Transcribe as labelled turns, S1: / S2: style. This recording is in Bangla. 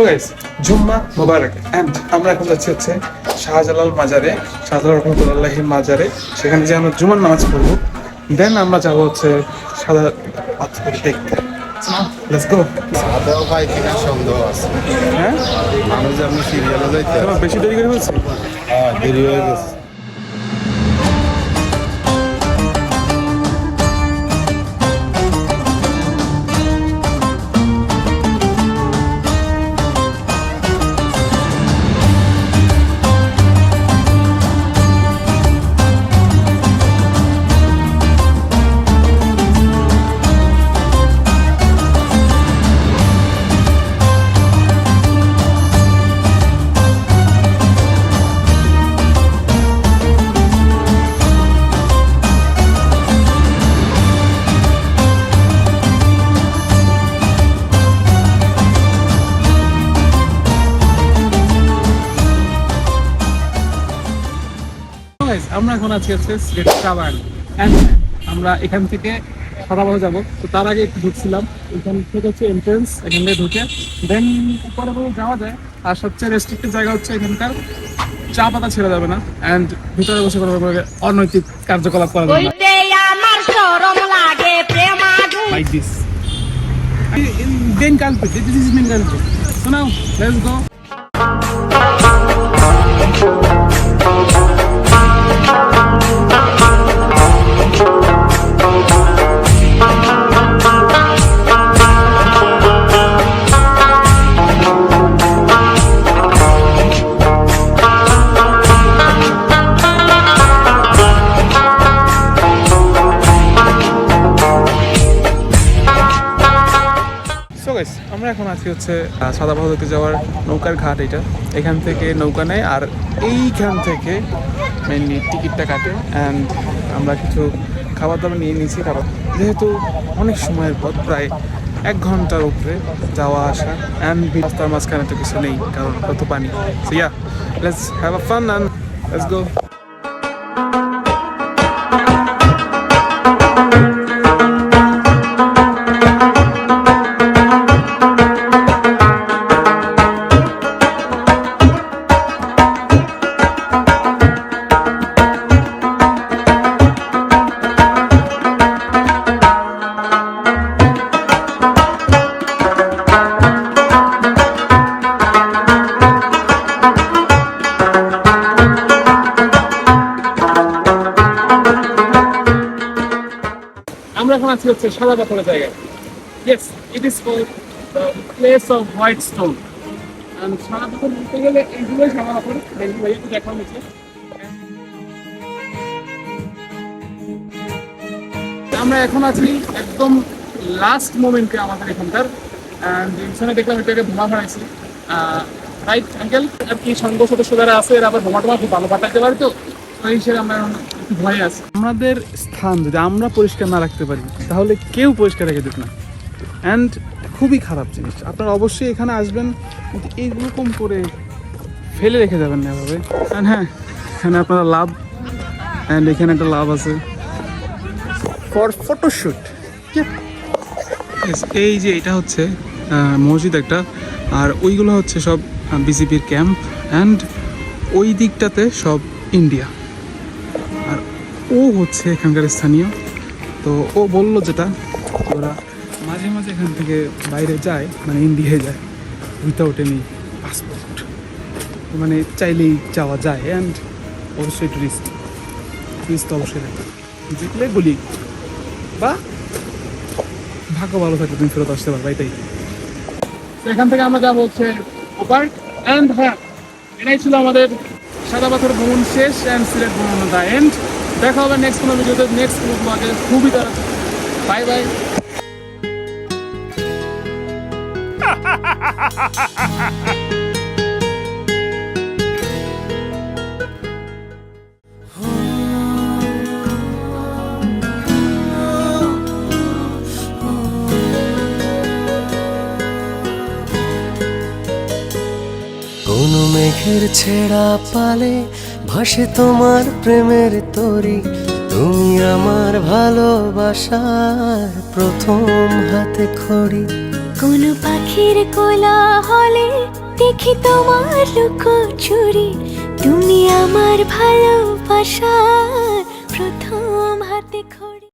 S1: Guys, Jumma Mobarak. এন্ড আমরা এখন যাচ্ছি হচ্ছে শাহজালাল মাজারে, শাহজালাল রহমতুল্লাহির মাজারে। সেখানে যে আমরা জুমার নামাজ পড়বো, দেন আমরা যাবো হচ্ছে সাদা পাথর দেখতে। Let's go.
S2: আদাও ভাই কিনা সন্দেহ আছে।
S1: হ্যাঁ,
S2: মানুষ আমি সিরিয়ালে যাইতে
S1: তোমার বেশি দেরি করে বলছি।
S2: হ্যাঁ দেরি হয়ে গেছে।
S1: আমরা এখন আছি হচ্ছে সিলেট কাবান। আমরা এখান থেকে সদাবাহ যাবো, তো তার আগে একটু ঢুকছিলাম। এখান থেকে হচ্ছে এন্ট্রেন্স, এখান থেকে ঢুকে দেন উপরে যাওয়া যায়। আর সবচেয়ে রেস্ট্রিক্টেড জায়গা হচ্ছে এখানকার চা পাতা ছেড়ে যাবে না, অ্যান্ড ভিতরে বসে কোনো অনৈতিক কার্যকলাপ করা যাবে না। Like this. Main culprit. This is main culprit. So now, let's go. আমরা এখন আছি হচ্ছে সাদাবাহ দেখতে যাওয়ার নৌকার ঘাট। এটা এখান থেকে নৌকা নেয় আর এইখান থেকে মেনলি টিকিটটা কাটে। অ্যান্ড আমরা কিছু খাবার দাবার নিয়ে নিয়েছি, কারণ যেহেতু অনেক সময়ের পর, প্রায় 1 ঘন্টার উপরে যাওয়া আসা, অ্যান্ড রাস্তার মাঝখানে তো কিছু নেই কারণ কত পানি। So yeah, let's have a fun and let's go. আমরা এখন আছি হচ্ছে সাদা পাথরের জায়গায়। Yes, it is called the place of white stone. সাদা পাথর বলতে গেলে এইগুলোই সাদা পাথর, ভাইয়াকে দেখা হয়েছে। আমরা এখন আছি একদম লাস্ট মোমেন্টে আমাদের এখানকার। পিছনে দেখলাম এটাকে বোমা ফাটাইছি, রাইট আঙ্কেল? আর কি সঙ্গ সদস্য যারা আছে এরা আবার বোমা টোমা খুব ভালো ফাটাইতে পারে, তো এই হিসেবে আমরা একটু ভয়ে আছি। আমাদের স্থান যদি আমরা পরিষ্কার না রাখতে পারি তাহলে কেউ পরিষ্কার রেখে দেবে না, অ্যান্ড খুবই খারাপ জিনিস। আপনারা অবশ্যই এখানে আসবেন, কিন্তু এইরকম করে ফেলে রেখে যাবেন না এভাবে। অ্যান্ড হ্যাঁ, এখানে আপনারা লাভ, অ্যান্ড এখানে একটা লাভ আছে ফর ফটোশ্যুট। এই যে এটা হচ্ছে মসজিদ একটা, আর ওইগুলো হচ্ছে সব বিজেপির ক্যাম্প, অ্যান্ড ওই দিকটাতে সব ইন্ডিয়া, আর ও হচ্ছে এখানকার স্থানীয়। তো ও বললো যেটা, ওরা মাঝে মাঝে এখান থেকে বাইরে যায়, মানে ইন্ডিয়ায় যায় উইথাউট এনি পাসপোর্ট, মানে চাইলেই যাওয়া যায়। অ্যান্ড অবশ্যই টুরিস্ট তো অবশ্যই দেখলে বলি, বা ভাগ্য ভালো থাকলে তুমি ফেরত আসতে পারবে, এটাই। এখান থেকে আমরা যাবো হচ্ছে ওপার। অ্যান্ড হ্যাঁ, এটাই ছিল আমাদের সাদা পাথর ভ্রমণ শেষ, অ্যান্ড সিলেট ভ্রমণ দা এন্ড। দেখা হবে নেক্সট কোনো ভিডিওতে, নেক্সট কোনো ব্লগে। খুবই তাড়াতাড়ি, বাই বাই।
S3: কোন মেঘের ছেঁড়া পালে ভাসে তোমার প্রেমের তরি, তুমি আমার ভালোবাসার প্রথম হাতে খড়ি।
S4: কোন পাখির কোলাহলে দেখি তোমার লুকোচুরি, তুমি আমার ভালোবাসার প্রথম হাতে খড়ি।